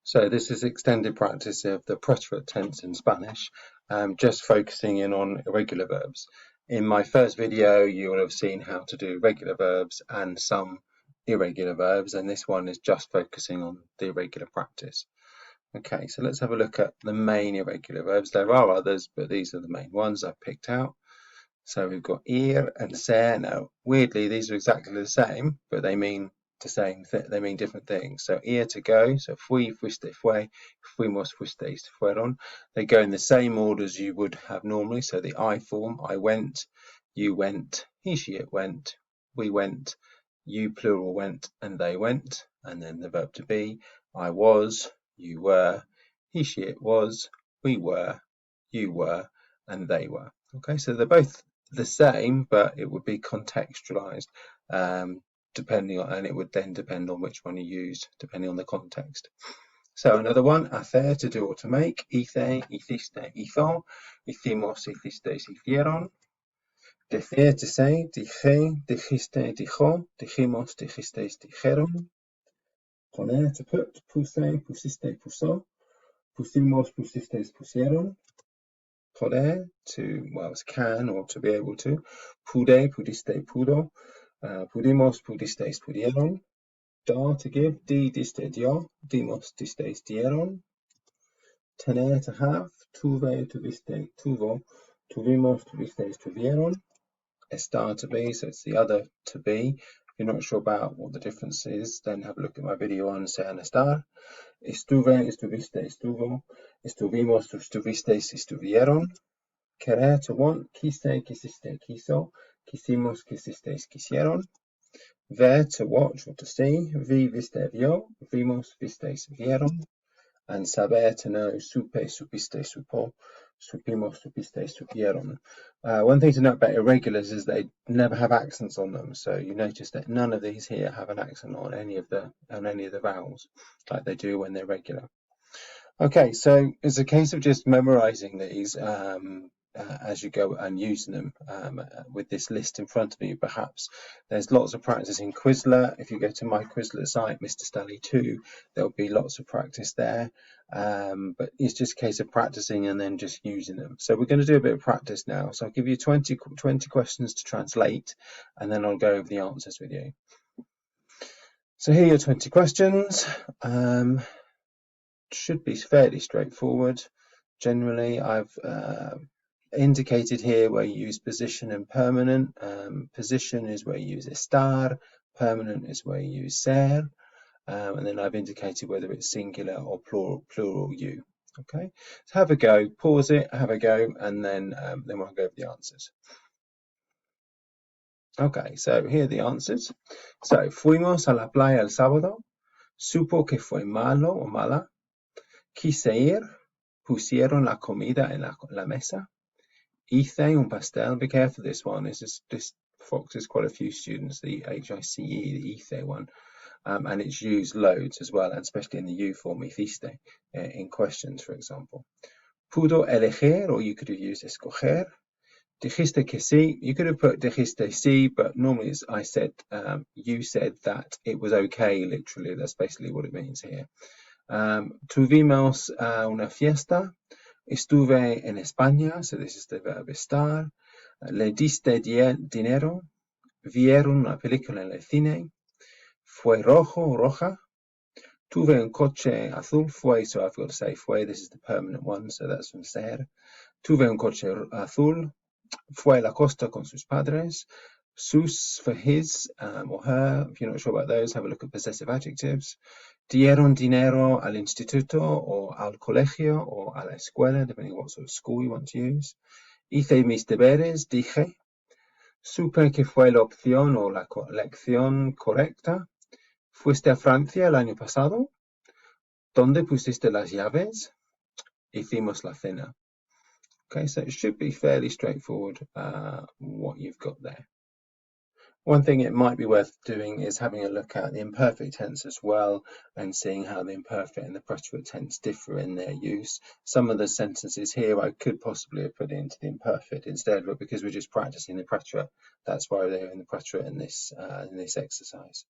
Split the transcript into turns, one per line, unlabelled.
So this is extended practice of the preterite tense in Spanish, just focusing in on irregular verbs. In my first video, you will have seen how to do regular verbs and some irregular verbs, and this one is just focusing on the irregular practice. Okay, so let's have a look at the main irregular verbs. There are others, but these are the main ones I've picked out. So we've got ir and ser. Now, weirdly, these are exactly the same, but they mean the same thing. They mean different things. So ir to go. So fui, fuiste, fue, fuimos, fuisteis, fueron. They go in the same order as you would have normally. So the I form, I went, you went, he, she, it went, we went, you plural went, and they went. And then the verb to be, I was, you were, he, she, it was, we were, you were, and they were. Okay, so they're both the same, but it would be contextualized depending on, and it would then depend on which one you used, depending on the context. So another one, hacer, to do or to make, hice, hiciste, hizo, hicimos, hicisteis, hicieron. Decir, to say, dije, dijiste, dijo, dijimos, dijisteis, dijeron. Poner, to put, puse, pusiste, puso, pusimos, pusisteis, pusieron. Poder, to, well, it's can or to be able to. Pude, pudiste, pudo. Pudimos, pudisteis, pudieron. Dar, to give. Di, diste, dio. Dimos, disteis, dieron. Tener, to have. Tuve, tuviste, tuvo. Tuvimos, tuvisteis, tuvieron. Estar, to be, so it's the other to be. If you're not sure about what the difference is, then have a look at my video on ser and estar. Estuve, estuviste, estuvo. Estuvimos, estuvisteis, estuvieron. Querer, to want. Quise, quisiste, quiso. Quisimos, quisisteis, quisieron. Ver, to watch or to see. Vi, viste, vio. Vimos, visteis, vieron. And saber, to know. Supe, supiste, supo. Supimos, supisteis, supieron. One thing to note about irregulars is they never have accents on them. So you notice that none of these here have an accent on any of the vowels like they do when they're regular. Okay, so it's a case of just memorizing these as you go and using them with this list in front of you. Perhaps there's lots of practice in Quizlet. If you go to my Quizlet site, Mr. Stanley 2, there'll be lots of practice there. But it's just a case of practicing and then just using them. So we're going to do a bit of practice now. So I'll give you 20 questions to translate, and then I'll go over the answers with you. So here are your 20 questions. Should be fairly straightforward. Generally, I've indicated here where you use position and permanent. Position is where you use estar, permanent is where you use ser, and then I've indicated whether it's singular or plural you. Okay, so have a go, pause it, have a go, and then we'll go over the answers. Okay, so here are the answers. So, fuimos a la playa el sábado, supo que fue malo o mala, quise ir, pusieron la comida en la mesa, hice un pastel. Be careful, this one. This foxes quite a few students, the HICE, the hice one. And it's used loads as well, and especially in the you form, hiciste, in questions, for example. Pudo elegir, or you could have used escoger. Dijiste que sí, you could have put dijiste sí, but normally I said, you said that it was okay, literally. That's basically what it means here. Tuvimos una fiesta. Estuve en España, so this is the verb estar. Le diste dinero. Vieron una película en el cine. Fue rojo, roja. Tuve un coche azul. Fue, so I've got to say fue. This is the permanent one, so that's from ser. Tuve un coche azul. Fue a la costa con sus padres. Sus for his or her. If you're not sure about those, have a look at possessive adjectives. Dieron dinero al instituto or al colegio or a la escuela, depending on what sort of school you want to use. Hice mis deberes, dije. Supe que fue la opción o la lección correcta. ¿Fuiste a Francia el año pasado? ¿Dónde pusiste las llaves? Hicimos la cena. Okay, so it should be fairly straightforward what you've got there. One thing it might be worth doing is having a look at the imperfect tense as well and seeing how the imperfect and the preterite tense differ in their use. Some of the sentences here I could possibly have put into the imperfect instead, but because we're just practicing the preterite, that's why they're in the preterite in this exercise.